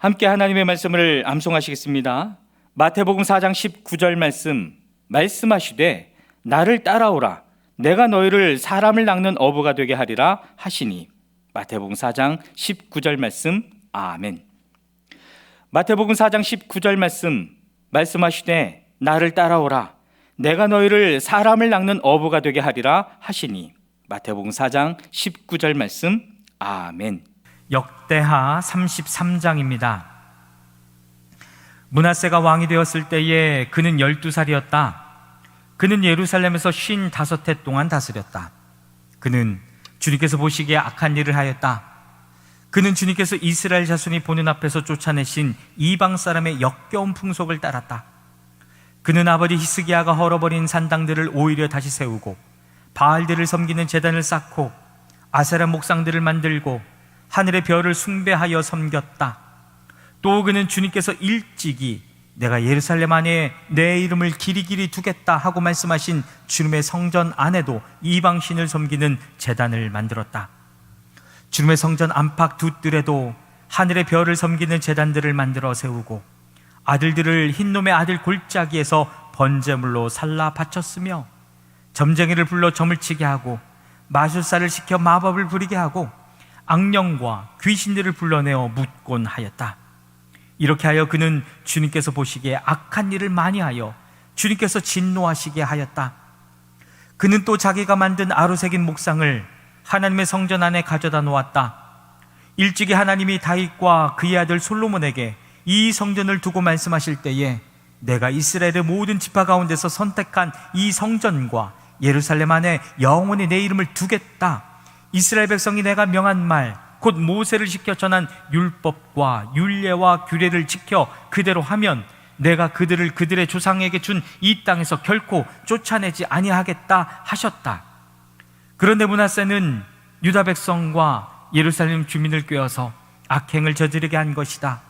함께 하나님의 말씀을 암송하시겠습니다. 마태복음 4장 19절 말씀하시되 나를 따라오라 내가 너희를 사람을 낚는 어부가 되게 하리라 하시니. 마태복음 4장 19절 말씀. 아멘. 마태복음 4장 19절 말씀하시되 나를 따라오라 내가 너희를 사람을 낚는 어부가 되게 하리라 하시니. 마태복음 4장 19절 말씀. 아멘. 역대하 33장입니다. 므낫세가 왕이 되었을 때에 그는 12살이었다. 그는 예루살렘에서 55해 동안 다스렸다. 그는 주님께서 보시기에 악한 일을 하였다. 그는 주님께서 이스라엘 자손이 보는 앞에서 쫓아내신 이방 사람의 역겨운 풍속을 따랐다. 그는 아버지 히스기야가 헐어버린 산당들을 오히려 다시 세우고 바알들을 섬기는 제단을 쌓고 아세라 목상들을 만들고 하늘의 별을 숭배하여 섬겼다. 또 그는 주님께서 일찍이 내가 예루살렘 안에 내 이름을 길이길이 두겠다 하고 말씀하신 주님의 성전 안에도 이방신을 섬기는 제단을 만들었다. 주님의 성전 안팎 두 뜰에도 하늘의 별을 섬기는 제단들을 만들어 세우고 아들들을 흰놈의 아들 골짜기에서 번제물로 살라 바쳤으며 점쟁이를 불러 점을 치게 하고 마술사를 시켜 마법을 부리게 하고 악령과 귀신들을 불러내어 묻곤 하였다. 이렇게 하여 그는 주님께서 보시기에 악한 일을 많이 하여 주님께서 진노하시게 하였다. 그는 또 자기가 만든 아로새긴 목상을 하나님의 성전 안에 가져다 놓았다. 일찍이 하나님이 다윗과 그의 아들 솔로몬에게 이 성전을 두고 말씀하실 때에 내가 이스라엘의 모든 지파 가운데서 선택한 이 성전과 예루살렘 안에 영원히 내 이름을 두겠다. 이스라엘 백성이 내가 명한 말 곧 모세를 시켜 전한 율법과 율례와 규례를 지켜 그대로 하면 내가 그들을 그들의 조상에게 준 이 땅에서 결코 쫓아내지 아니하겠다 하셨다. 그런데 므낫세는 유다 백성과 예루살렘 주민을 꾀어서 악행을 저지르게 한 것이다.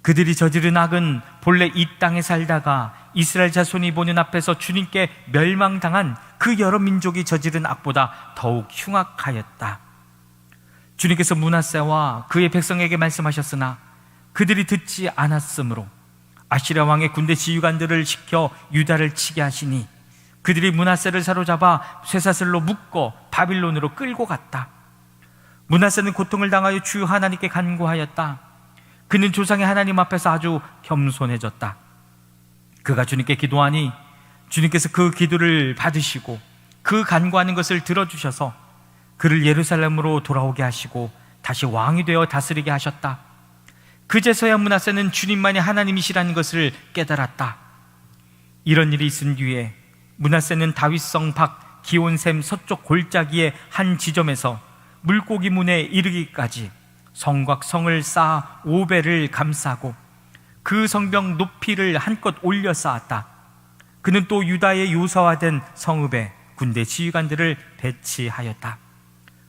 그들이 저지른 악은 본래 이 땅에 살다가 이스라엘 자손이 보는 앞에서 주님께 멸망당한 그 여러 민족이 저지른 악보다 더욱 흉악하였다. 주님께서 므낫세와 그의 백성에게 말씀하셨으나 그들이 듣지 않았으므로 아시랴 왕의 군대 지휘관들을 시켜 유다를 치게 하시니 그들이 므낫세를 사로잡아 쇠사슬로 묶어 바빌론으로 끌고 갔다. 므낫세는 고통을 당하여 주 하나님께 간구하였다. 그는 조상의 하나님 앞에서 아주 겸손해졌다. 그가 주님께 기도하니 주님께서 그 기도를 받으시고 그 간구하는 것을 들어주셔서 그를 예루살렘으로 돌아오게 하시고 다시 왕이 되어 다스리게 하셨다. 그제서야 므낫세는 주님만이 하나님이시라는 것을 깨달았다. 이런 일이 있은 뒤에 므낫세는 다윗성 밖 기온샘 서쪽 골짜기의 한 지점에서 물고기 문에 이르기까지 성곽 성을 쌓아 5배를 감싸고 그 성벽 높이를 한껏 올려 쌓았다. 그는 또 유다의 요사화된 성읍에 군대 지휘관들을 배치하였다.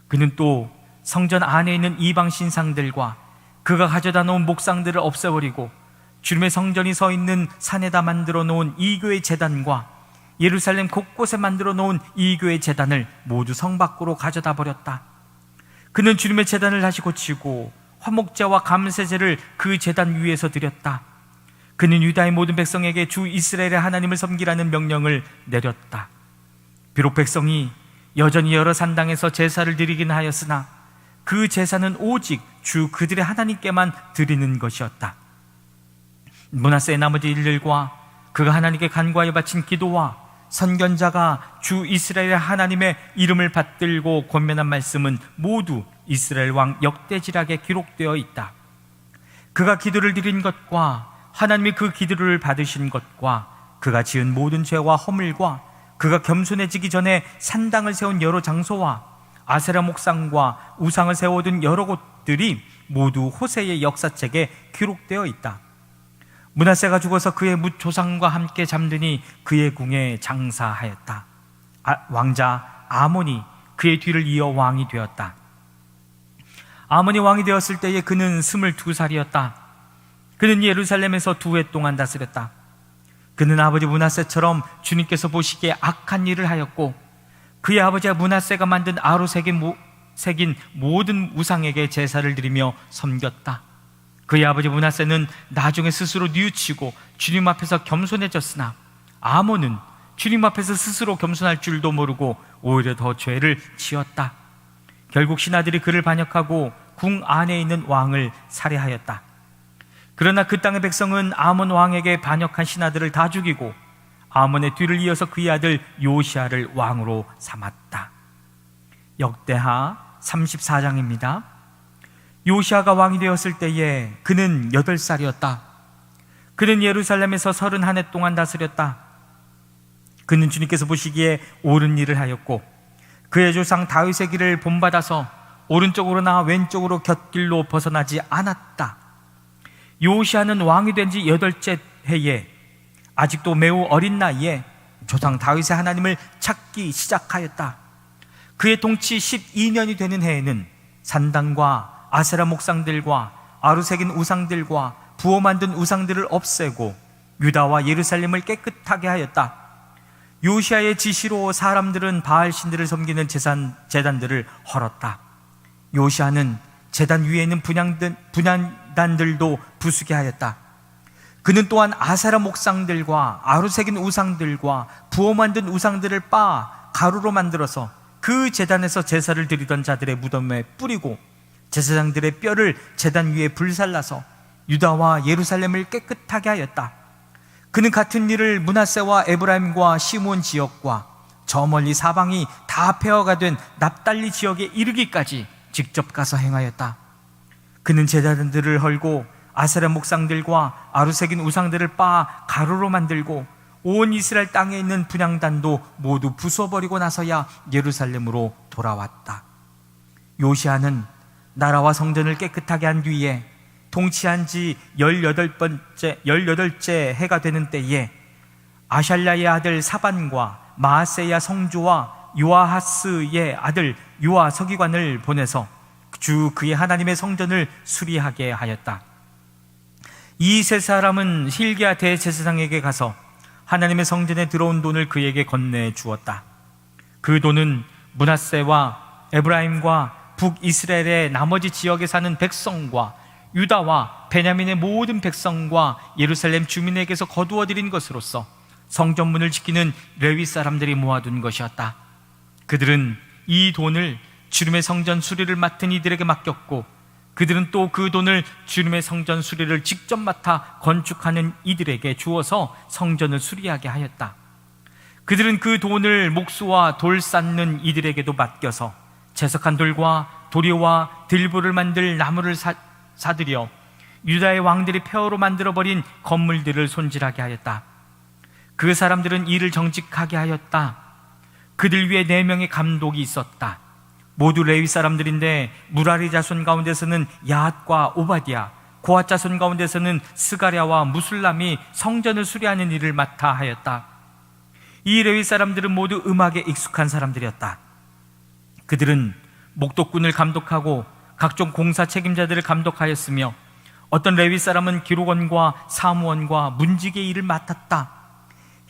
그는 또 성전 안에 있는 이방 신상들과 그가 가져다 놓은 목상들을 없애버리고 주님의 성전이 서 있는 산에다 만들어 놓은 이교의 제단과 예루살렘 곳곳에 만들어 놓은 이교의 제단을 모두 성 밖으로 가져다 버렸다. 그는 주님의 제단을 다시 고치고 화목제와 감새제를 그 제단 위에서 드렸다. 그는 유다의 모든 백성에게 주 이스라엘의 하나님을 섬기라는 명령을 내렸다. 비록 백성이 여전히 여러 산당에서 제사를 드리긴 하였으나 그 제사는 오직 주 그들의 하나님께만 드리는 것이었다. 므낫세의 나머지 일들과 그가 하나님께 간구하여 바친 기도와 선견자가 주 이스라엘의 하나님의 이름을 받들고 권면한 말씀은 모두 이스라엘 왕 역대지락에 기록되어 있다. 그가 기도를 드린 것과 하나님이 그 기도를 받으신 것과 그가 지은 모든 죄와 허물과 그가 겸손해지기 전에 산당을 세운 여러 장소와 아세라 목상과 우상을 세워둔 여러 곳들이 모두 호세의 역사책에 기록되어 있다. 므낫세가 죽어서 그의 뭇조상과 함께 잠드니 그의 궁에 장사하였다. 왕자 아몬이 그의 뒤를 이어 왕이 되었다. 아몬이 왕이 되었을 때에 그는 22살이었다. 그는 예루살렘에서 2해 동안 다스렸다. 그는 아버지 므낫세처럼 주님께서 보시기에 악한 일을 하였고 그의 아버지 므낫세가 만든 아로 새긴 모든 우상에게 제사를 드리며 섬겼다. 그의 아버지 므낫세는 나중에 스스로 뉘우치고 주님 앞에서 겸손해졌으나 아몬은 주님 앞에서 스스로 겸손할 줄도 모르고 오히려 더 죄를 지었다. 결국 신하들이 그를 반역하고 궁 안에 있는 왕을 살해하였다. 그러나 그 땅의 백성은 아몬 왕에게 반역한 신하들을 다 죽이고 아몬의 뒤를 이어서 그의 아들 요시아를 왕으로 삼았다. 역대하 34장입니다. 요시아가 왕이 되었을 때에 그는 8살이었다. 그는 예루살렘에서 31해 동안 다스렸다. 그는 주님께서 보시기에 옳은 일을 하였고 그의 조상 다윗의 길을 본받아서 오른쪽으로나 왼쪽으로 곁길로 벗어나지 않았다. 요시아는 왕이 된 지 8째 해에 아직도 매우 어린 나이에 조상 다윗의 하나님을 찾기 시작하였다. 그의 통치 12년이 되는 해에는 산당과 아세라 목상들과 아루새긴 우상들과 부어 만든 우상들을 없애고 유다와 예루살렘을 깨끗하게 하였다. 요시아의 지시로 사람들은 바알 신들을 섬기는 제단들을 헐었다. 요시아는 제단 위에 있는 분향단들도 부수게 하였다. 그는 또한 아세라 목상들과 아루새긴 우상들과 부어 만든 우상들을 빻아 가루로 만들어서 그 제단에서 제사를 드리던 자들의 무덤에 뿌리고 제사장들의 뼈를 제단 위에 불살라서 유다와 예루살렘을 깨끗하게 하였다. 그는 같은 일을 므낫세와 에브라임과 시몬 지역과 저 멀리 사방이 다 폐허가 된 납달리 지역에 이르기까지 직접 가서 행하였다. 그는 제단들을 헐고 아세라 목상들과 아루새긴 우상들을 빻아 가루로 만들고 온 이스라엘 땅에 있는 분향단도 모두 부숴버리고 나서야 예루살렘으로 돌아왔다. 요시아는 나라와 성전을 깨끗하게 한 뒤에 통치한 지 18째 해가 되는 때에 아샬랴의 아들 사반과 마아세야 성주와 요아하스의 아들 요아 서기관을 보내서 주 그의 하나님의 성전을 수리하게 하였다. 이 세 사람은 hil기야 대제사장에게 가서 하나님의 성전에 들어온 돈을 그에게 건네 주었다. 그 돈은 므낫세와 에브라임과 북이스라엘의 나머지 지역에 사는 백성과 유다와 베냐민의 모든 백성과 예루살렘 주민에게서 거두어 들인 것으로서 성전문을 지키는 레위 사람들이 모아둔 것이었다. 그들은 이 돈을 주님의 성전 수리를 맡은 이들에게 맡겼고 그들은 또 그 돈을 주님의 성전 수리를 직접 맡아 건축하는 이들에게 주어서 성전을 수리하게 하였다. 그들은 그 돈을 목수와 돌 쌓는 이들에게도 맡겨서 채석한 돌과 도리와 들보를 만들 나무를 사들여 유다의 왕들이 폐허로 만들어버린 건물들을 손질하게 하였다. 그 사람들은 일을 정직하게 하였다. 그들 위에 4명의 감독이 있었다. 모두 레위 사람들인데 무라리 자손 가운데서는 야앗과 오바디야, 고앗 자손 가운데서는 스가랴와 무술람이 성전을 수리하는 일을 맡아 하였다. 이 레위 사람들은 모두 음악에 익숙한 사람들이었다. 그들은 목독군을 감독하고 각종 공사 책임자들을 감독하였으며 어떤 레위 사람은 기록원과 사무원과 문지기의 일을 맡았다.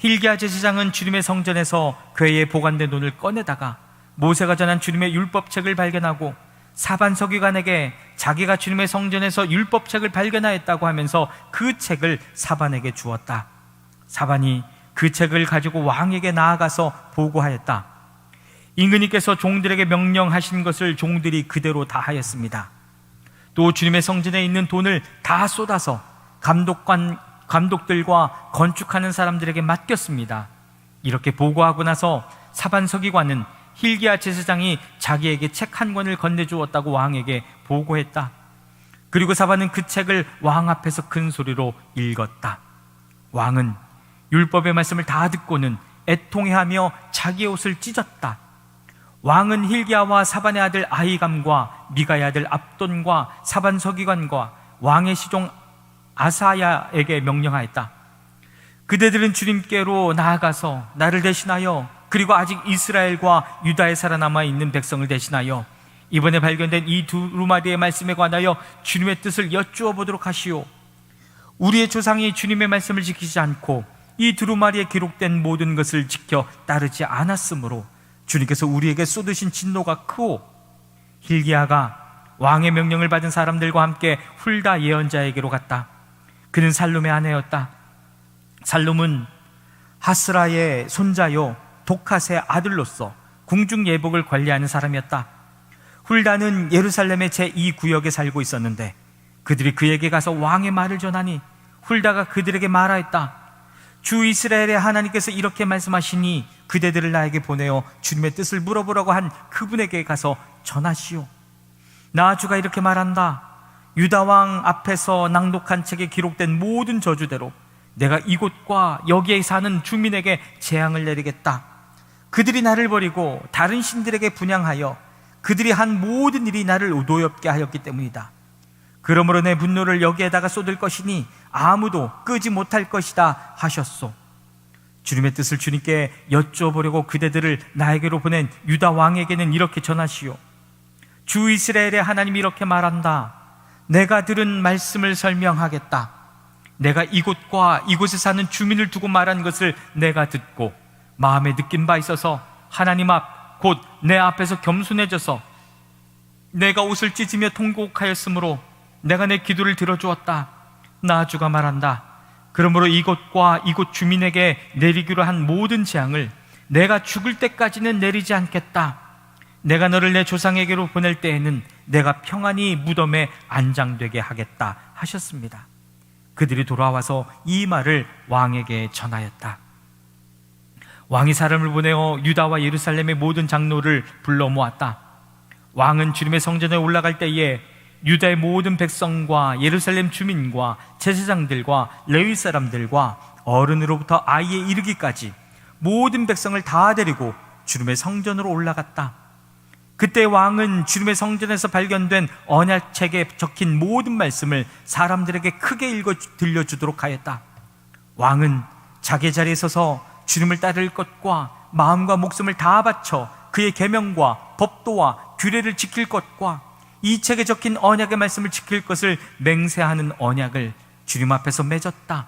hil기야 제사장은 주님의 성전에서 궤에 보관된 돈을 꺼내다가 모세가 전한 주님의 율법책을 발견하고 사반 서기관에게 자기가 주님의 성전에서 율법책을 발견하였다고 하면서 그 책을 사반에게 주었다. 사반이 그 책을 가지고 왕에게 나아가서 보고하였다. 임금님께서 종들에게 명령하신 것을 종들이 그대로 다 하였습니다. 또 주님의 성전에 있는 돈을 다 쏟아서 감독들과 건축하는 사람들에게 맡겼습니다. 이렇게 보고하고 나서 사반 서기관은 hil기야 제사장이 자기에게 책 한 권을 건네주었다고 왕에게 보고했다. 그리고 사반은 그 책을 왕 앞에서 큰 소리로 읽었다. 왕은 율법의 말씀을 다 듣고는 애통해하며 자기의 옷을 찢었다. 왕은 hil기야와 사반의 아들 아히감과 미가의 아들 압돈과 사반 서기관과 왕의 시종 아사야에게 명령하였다. 그대들은 주님께로 나아가서 나를 대신하여 그리고 아직 이스라엘과 유다에 살아남아 있는 백성을 대신하여 이번에 발견된 이 두루마리의 말씀에 관하여 주님의 뜻을 여쭈어 보도록 하시오. 우리의 조상이 주님의 말씀을 지키지 않고 이 두루마리에 기록된 모든 것을 지켜 따르지 않았으므로 주님께서 우리에게 쏟으신 진노가 크오. hil기야가 왕의 명령을 받은 사람들과 함께 훌다 예언자에게로 갔다. 그는 살룸의 아내였다. 살룸은 하스라의 손자요 독핫의 아들로서 궁중 예복을 관리하는 사람이었다. 훌다는 예루살렘의 제2구역에 살고 있었는데 그들이 그에게 가서 왕의 말을 전하니 훌다가 그들에게 말하였다. 주 이스라엘의 하나님께서 이렇게 말씀하시니 그대들을 나에게 보내어 주님의 뜻을 물어보라고 한 그분에게 가서 전하시오. 나 주가 이렇게 말한다. 유다 왕 앞에서 낭독한 책에 기록된 모든 저주대로 내가 이곳과 여기에 사는 주민에게 재앙을 내리겠다. 그들이 나를 버리고 다른 신들에게 분향하여 그들이 한 모든 일이 나를 노엽게 하였기 때문이다. 그러므로 내 분노를 여기에다가 쏟을 것이니 아무도 끄지 못할 것이다 하셨소. 주님의 뜻을 주님께 여쭤보려고 그대들을 나에게로 보낸 유다 왕에게는 이렇게 전하시오. 주 이스라엘의 하나님이 이렇게 말한다. 내가 들은 말씀을 설명하겠다. 내가 이곳과 이곳에 사는 주민을 두고 말한 것을 내가 듣고 마음에 느낀 바 있어서 하나님 앞 곧 내 앞에서 겸손해져서 내가 옷을 찢으며 통곡하였으므로 내가 내 기도를 들어주었다. 나 주가 말한다. 그러므로 이곳과 이곳 주민에게 내리기로 한 모든 재앙을 내가 죽을 때까지는 내리지 않겠다. 내가 너를 내 조상에게로 보낼 때에는 내가 평안히 무덤에 안장되게 하겠다 하셨습니다. 그들이 돌아와서 이 말을 왕에게 전하였다. 왕이 사람을 보내어 유다와 예루살렘의 모든 장로를 불러 모았다. 왕은 주님의 성전에 올라갈 때에 유다의 모든 백성과 예루살렘 주민과 제사장들과 레위 사람들과 어른으로부터 아이에 이르기까지 모든 백성을 다 데리고 주님의 성전으로 올라갔다. 그때 왕은 주님의 성전에서 발견된 언약책에 적힌 모든 말씀을 사람들에게 크게 읽어 들려주도록 하였다. 왕은 자기 자리에 서서 주님을 따를 것과 마음과 목숨을 다 바쳐 그의 계명과 법도와 규례를 지킬 것과 이 책에 적힌 언약의 말씀을 지킬 것을 맹세하는 언약을 주님 앞에서 맺었다.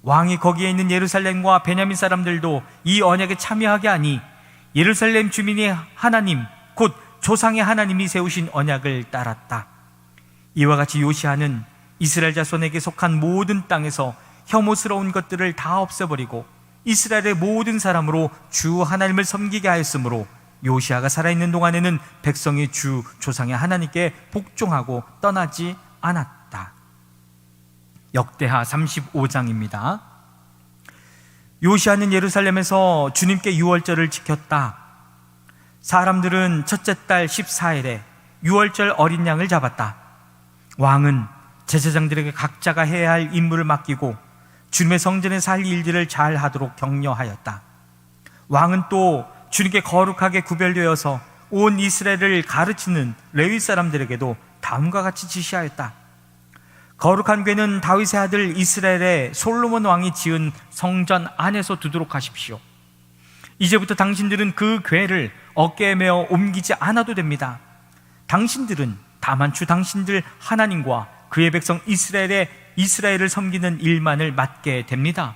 왕이 거기에 있는 예루살렘과 베냐민 사람들도 이 언약에 참여하게 하니 예루살렘 주민이 하나님 곧 조상의 하나님이 세우신 언약을 따랐다. 이와 같이 요시아는 이스라엘 자손에게 속한 모든 땅에서 혐오스러운 것들을 다 없애버리고 이스라엘의 모든 사람으로 주 하나님을 섬기게 하였으므로 요시아가 살아있는 동안에는 백성이 주 조상의 하나님께 복종하고 떠나지 않았다. 역대하 35장입니다. 요시아는 예루살렘에서 주님께 유월절을 지켰다. 사람들은 첫째 달 14일에 유월절 어린 양을 잡았다. 왕은 제사장들에게 각자가 해야 할 임무를 맡기고 주님의 성전에서 할 일들을 잘 하도록 격려하였다. 왕은 또 주님께 거룩하게 구별되어서 온 이스라엘을 가르치는 레위 사람들에게도 다음과 같이 지시하였다. 거룩한 궤는 다윗의 아들 이스라엘의 솔로몬 왕이 지은 성전 안에서 두도록 하십시오. 이제부터 당신들은 그 궤를 어깨에 메어 옮기지 않아도 됩니다. 당신들은 다만 주 당신들 하나님과 그의 백성 이스라엘을 섬기는 일만을 맡게 됩니다.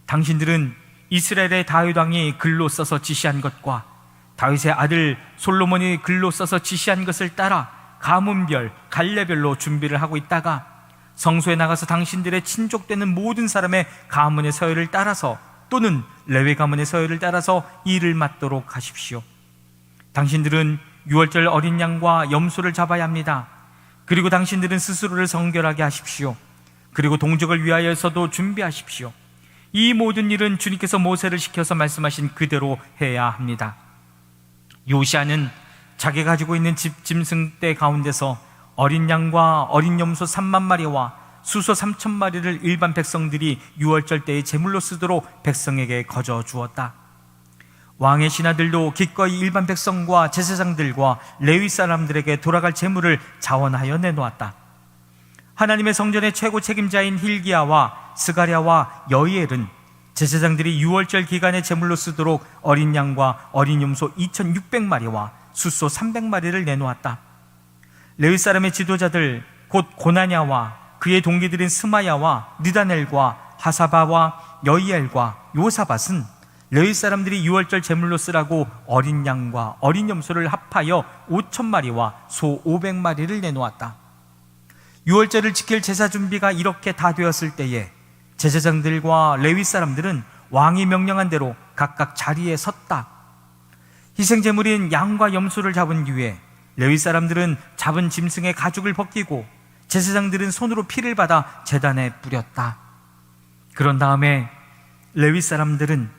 당신들은 이스라엘의 다윗 왕이 글로 써서 지시한 것과 다윗의 아들 솔로몬이 글로 써서 지시한 것을 따라 가문별, 갈래별로 준비를 하고 있다가 성소에 나가서 당신들의 친족되는 모든 사람의 가문의 서열을 따라서 또는 레위 가문의 서열을 따라서 일을 맡도록 하십시오. 당신들은 유월절 어린 양과 염소를 잡아야 합니다. 그리고 당신들은 스스로를 성결하게 하십시오. 그리고 동족을 위하여서도 준비하십시오. 이 모든 일은 주님께서 모세를 시켜서 말씀하신 그대로 해야 합니다. 요시아는 자기 가지고 있는 짐승떼 가운데서 어린 양과 어린 염소 3만 마리와 수소 3천 마리를 일반 백성들이 유월절 때의 제물로 쓰도록 백성에게 거저 주었다. 왕의 신하들도 기꺼이 일반 백성과 제사장들과 레위 사람들에게 돌아갈 제물을 자원하여 내놓았다. 하나님의 성전의 최고 책임자인 힐기야와 스가랴와 여이엘은 제사장들이 유월절 기간에 제물로 쓰도록 어린 양과 어린 염소 2,600마리와 수소 300마리를 내놓았다. 레위 사람의 지도자들 곧 고나냐와 그의 동기들인 스마야와 느다넬과 하사바와 여이엘과 요사밧은 레위 사람들이 유월절 제물로 쓰라고 어린 양과 어린 염소를 합하여 5,000마리와 소 500마리를 내놓았다. 유월절을 지킬 제사 준비가 이렇게 다 되었을 때에 제사장들과 레위 사람들은 왕이 명령한 대로 각각 자리에 섰다. 희생 제물인 양과 염소를 잡은 뒤에 레위 사람들은 잡은 짐승의 가죽을 벗기고 제사장들은 손으로 피를 받아 제단에 뿌렸다. 그런 다음에 레위 사람들은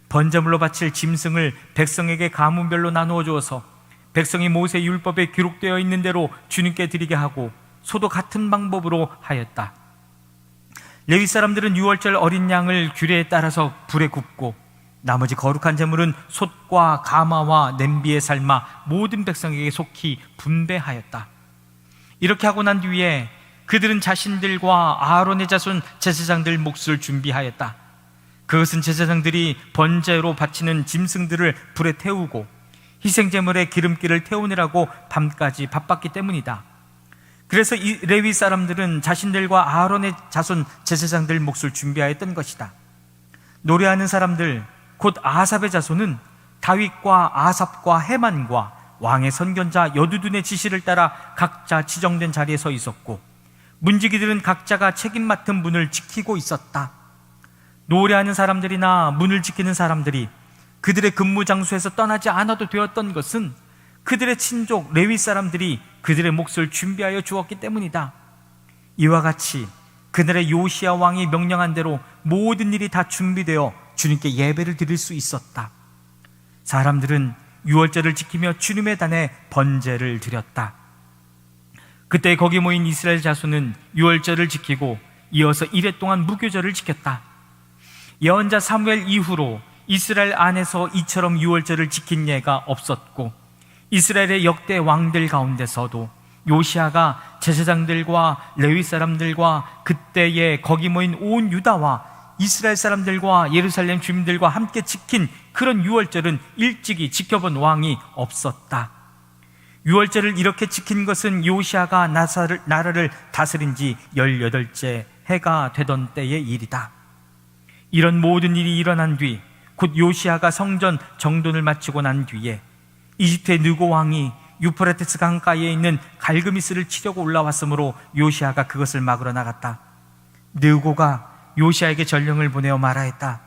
번제물로 바칠 짐승을 백성에게 가문별로 나누어 주어서 백성이 모세 율법에 기록되어 있는 대로 주님께 드리게 하고 소도 같은 방법으로 하였다. 레위 사람들은 유월절 어린 양을 규례에 따라서 불에 굽고 나머지 거룩한 제물은 솥과 가마와 냄비에 삶아 모든 백성에게 속히 분배하였다. 이렇게 하고 난 뒤에 그들은 자신들과 아론의 자손 제사장들 몫을 준비하였다. 그것은 제사장들이 번제로 바치는 짐승들을 불에 태우고 희생제물의 기름기를 태우느라고 밤까지 바빴기 때문이다. 그래서 이 레위 사람들은 자신들과 아론의 자손 제사장들 몫을 준비하였던 것이다. 노래하는 사람들 곧 아삽의 자손은 다윗과 아삽과 헤만과 왕의 선견자 여두둔의 지시를 따라 각자 지정된 자리에 서 있었고 문지기들은 각자가 책임 맡은 문을 지키고 있었다. 노래하는 사람들이나 문을 지키는 사람들이 그들의 근무 장소에서 떠나지 않아도 되었던 것은 그들의 친족 레위 사람들이 그들의 몫을 준비하여 주었기 때문이다. 이와 같이 그날의 요시야 왕이 명령한 대로 모든 일이 다 준비되어 주님께 예배를 드릴 수 있었다. 사람들은 유월절을 지키며 주님의 단에 번제를 드렸다. 그때 거기 모인 이스라엘 자손은 유월절을 지키고 이어서 이래 동안 무교절을 지켰다. 예언자 사무엘 이후로 이스라엘 안에서 이처럼 유월절을 지킨 예가 없었고 이스라엘의 역대 왕들 가운데서도 요시아가 제사장들과 레위 사람들과 그때에 거기 모인 온 유다와 이스라엘 사람들과 예루살렘 주민들과 함께 지킨 그런 유월절은 일찍이 지켜본 왕이 없었다. 유월절을 이렇게 지킨 것은 요시아가 나라를 다스린 지 18째 해가 되던 때의 일이다. 이런 모든 일이 일어난 뒤 곧 요시아가 성전 정돈을 마치고 난 뒤에 이집트의 느고 왕이 유프라테스 강가에 있는 갈그미스를 치려고 올라왔으므로 요시아가 그것을 막으러 나갔다. 느고가 요시아에게 전령을 보내어 말하였다.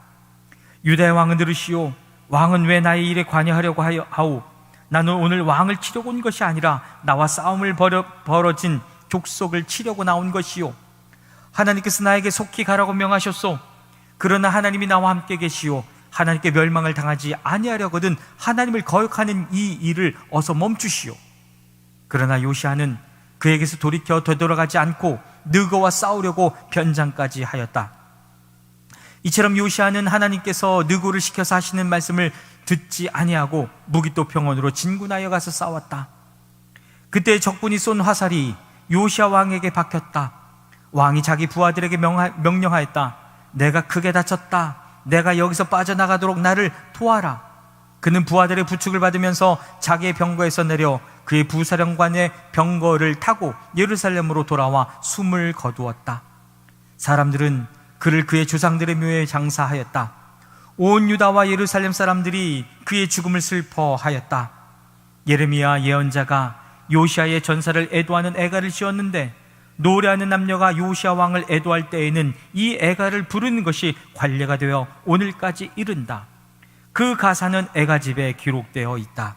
유다의 왕은 들으시오. 왕은 왜 나의 일에 관여하려고 하오? 나는 오늘 왕을 치려고 온 것이 아니라 나와 싸움을 벌어진 족속을 치려고 나온 것이오. 하나님께서 나에게 속히 가라고 명하셨소. 그러나 하나님이 나와 함께 계시오. 하나님께 멸망을 당하지 아니하려거든 하나님을 거역하는 이 일을 어서 멈추시오. 그러나 요시아는 그에게서 돌이켜 되돌아가지 않고 느고와 싸우려고 변장까지 하였다. 이처럼 요시아는 하나님께서 느고를 시켜서 하시는 말씀을 듣지 아니하고 무기또 병원으로 진군하여 가서 싸웠다. 그때 적군이 쏜 화살이 요시아 왕에게 박혔다. 왕이 자기 부하들에게 명령하였다. 내가 크게 다쳤다. 내가 여기서 빠져나가도록 나를 도와라. 그는 부하들의 부축을 받으면서 자기의 병거에서 내려 그의 부사령관의 병거를 타고 예루살렘으로 돌아와 숨을 거두었다. 사람들은 그를 그의 조상들의 묘에 장사하였다. 온 유다와 예루살렘 사람들이 그의 죽음을 슬퍼하였다. 예레미야 예언자가 요시아의 전사를 애도하는 애가를 지었는데 노래하는 남녀가 요시아 왕을 애도할 때에는 이 애가를 부르는 것이 관례가 되어 오늘까지 이른다. 그 가사는 애가집에 기록되어 있다.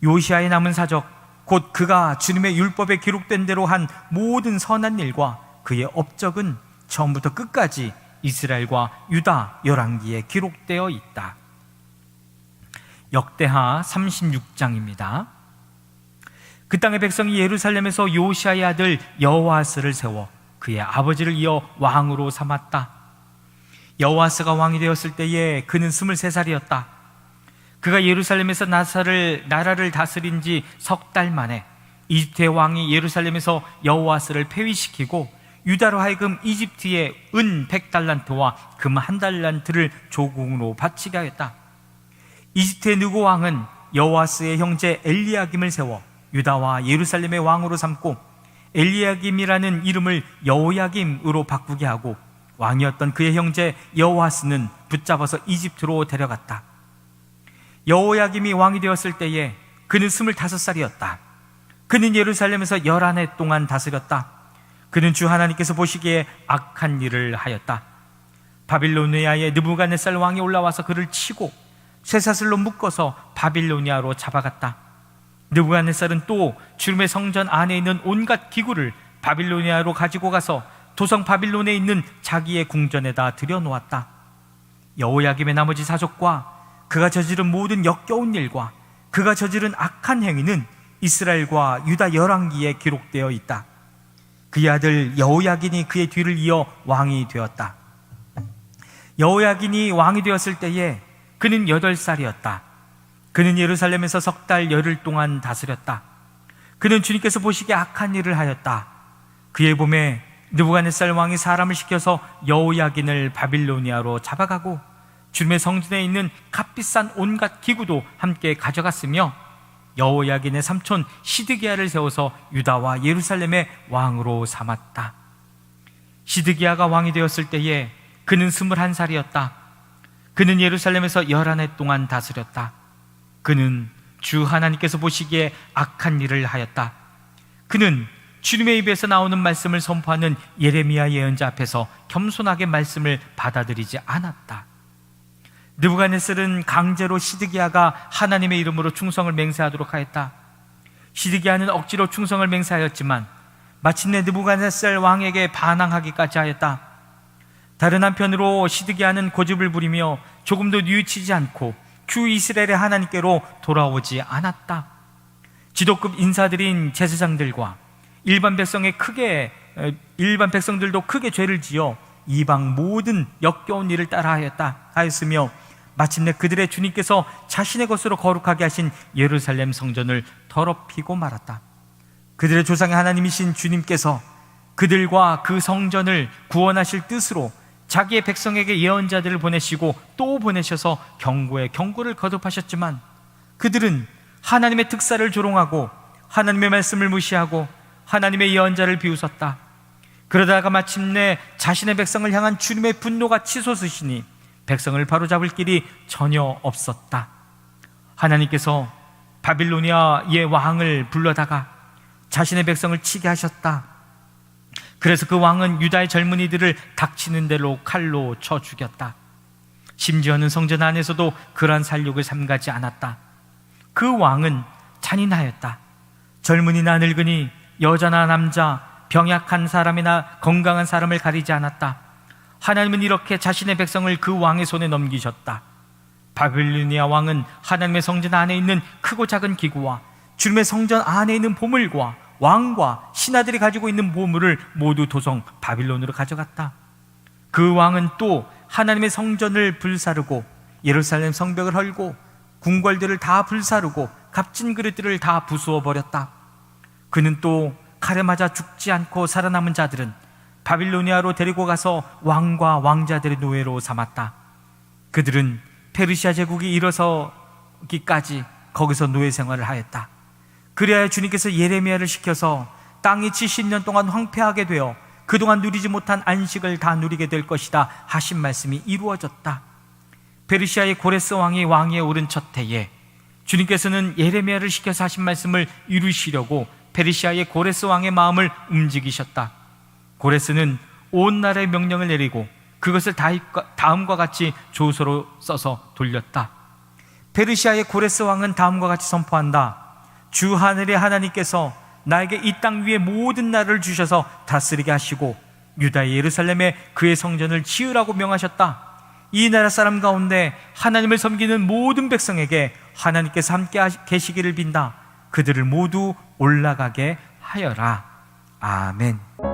요시아의 남은 사적 곧 그가 주님의 율법에 기록된 대로 한 모든 선한 일과 그의 업적은 처음부터 끝까지 이스라엘과 유다 열왕기에 기록되어 있다. 역대하 36장입니다. 그 땅의 백성이 예루살렘에서 요시아의 아들 여호아스를 세워 그의 아버지를 이어 왕으로 삼았다. 여호아스가 왕이 되었을 때에 그는 23살이었다. 그가 예루살렘에서 나라를 다스린 지 석 달 만에 이집트의 왕이 예루살렘에서 여호아스를 폐위시키고 유다로 하여금 이집트의 은 100달란트와 금 1달란트를 조공으로 바치게 하였다. 이집트의 느고 왕은 여호아스의 형제 엘리야김을 세워 유다와 예루살렘의 왕으로 삼고 엘리야김이라는 이름을 여호야김으로 바꾸게 하고 왕이었던 그의 형제 여호아스는 붙잡아서 이집트로 데려갔다. 여호야김이 왕이 되었을 때에 그는 25살이었다. 그는 예루살렘에서 11해 동안 다스렸다. 그는 주 하나님께서 보시기에 악한 일을 하였다. 바빌로니아의 느부갓네살 왕이 올라와서 그를 치고 쇠사슬로 묶어서 바빌로니아로 잡아갔다. 느부갓네살은 또 주님의 성전 안에 있는 온갖 기구를 바빌로니아로 가지고 가서 도성 바빌론에 있는 자기의 궁전에다 들여놓았다. 여호야김의 나머지 사족과 그가 저지른 모든 역겨운 일과 그가 저지른 악한 행위는 이스라엘과 유다 열왕기에 기록되어 있다. 그의 아들 여호야긴이 그의 뒤를 이어 왕이 되었다. 여호야긴이 왕이 되었을 때에 그는 8살이었다. 그는 예루살렘에서 10달 열흘 동안 다스렸다. 그는 주님께서 보시기에 악한 일을 하였다. 그의 봄에 느부갓네살 왕이 사람을 시켜서 여호야긴을 바빌로니아로 잡아가고 주님의 성전에 있는 값비싼 온갖 기구도 함께 가져갔으며 여호야긴의 삼촌 시드기야를 세워서 유다와 예루살렘의 왕으로 삼았다. 시드기야가 왕이 되었을 때에 그는 21살이었다. 그는 예루살렘에서 11해 동안 다스렸다. 그는 주 하나님께서 보시기에 악한 일을 하였다. 그는 주님의 입에서 나오는 말씀을 선포하는 예레미야 예언자 앞에서 겸손하게 말씀을 받아들이지 않았다. 느부갓네살은 강제로 시드기야가 하나님의 이름으로 충성을 맹세하도록 하였다. 시드기야는 억지로 충성을 맹세하였지만 마침내 느부갓네살 왕에게 반항하기까지 하였다. 다른 한편으로 시드기야는 고집을 부리며 조금도 뉘우치지 않고 주 이스라엘의 하나님께로 돌아오지 않았다. 지도급 인사들인 제사장들과 일반 백성들도 크게 죄를 지어 이방 모든 역겨운 일을 하였으며 마침내 그들의 주님께서 자신의 것으로 거룩하게 하신 예루살렘 성전을 더럽히고 말았다. 그들의 조상의 하나님이신 주님께서 그들과 그 성전을 구원하실 뜻으로 자기의 백성에게 예언자들을 보내시고 또 보내셔서 경고에 경고를 거듭하셨지만 그들은 하나님의 특사를 조롱하고 하나님의 말씀을 무시하고 하나님의 예언자를 비웃었다. 그러다가 마침내 자신의 백성을 향한 주님의 분노가 치솟으시니 백성을 바로잡을 길이 전혀 없었다. 하나님께서 바빌로니아의 왕을 불러다가 자신의 백성을 치게 하셨다. 그래서 그 왕은 유다의 젊은이들을 닥치는 대로 칼로 쳐 죽였다. 심지어는 성전 안에서도 그러한 살육을 삼가지 않았다. 그 왕은 잔인하였다. 젊은이나 늙은이, 여자나 남자, 병약한 사람이나 건강한 사람을 가리지 않았다. 하나님은 이렇게 자신의 백성을 그 왕의 손에 넘기셨다. 바빌로니아 왕은 하나님의 성전 안에 있는 크고 작은 기구와 주님의 성전 안에 있는 보물과 왕과 신하들이 가지고 있는 보물을 모두 도성 바빌론으로 가져갔다. 그 왕은 또 하나님의 성전을 불사르고 예루살렘 성벽을 헐고 궁궐들을 다 불사르고 값진 그릇들을 다 부수어 버렸다. 그는 또 칼에 맞아 죽지 않고 살아남은 자들은 바빌로니아로 데리고 가서 왕과 왕자들의 노예로 삼았다. 그들은 페르시아 제국이 일어서기까지 거기서 노예 생활을 하였다. 그래야 주님께서 예레미야를 시켜서 땅이 70년 동안 황폐하게 되어 그동안 누리지 못한 안식을 다 누리게 될 것이다 하신 말씀이 이루어졌다. 페르시아의 고레스 왕이 왕위에 오른 첫 해에 주님께서는 예레미야를 시켜서 하신 말씀을 이루시려고 페르시아의 고레스 왕의 마음을 움직이셨다. 고레스는 온 나라의 명령을 내리고 그것을 다음과 같이 조서로 써서 돌렸다. 페르시아의 고레스 왕은 다음과 같이 선포한다. 주 하늘의 하나님께서 나에게 이 땅 위에 모든 나라를 주셔서 다스리게 하시고 유다의 예루살렘에 그의 성전을 지으라고 명하셨다. 이 나라 사람 가운데 하나님을 섬기는 모든 백성에게 하나님께서 함께 계시기를 빈다. 그들을 모두 올라가게 하여라. 아멘.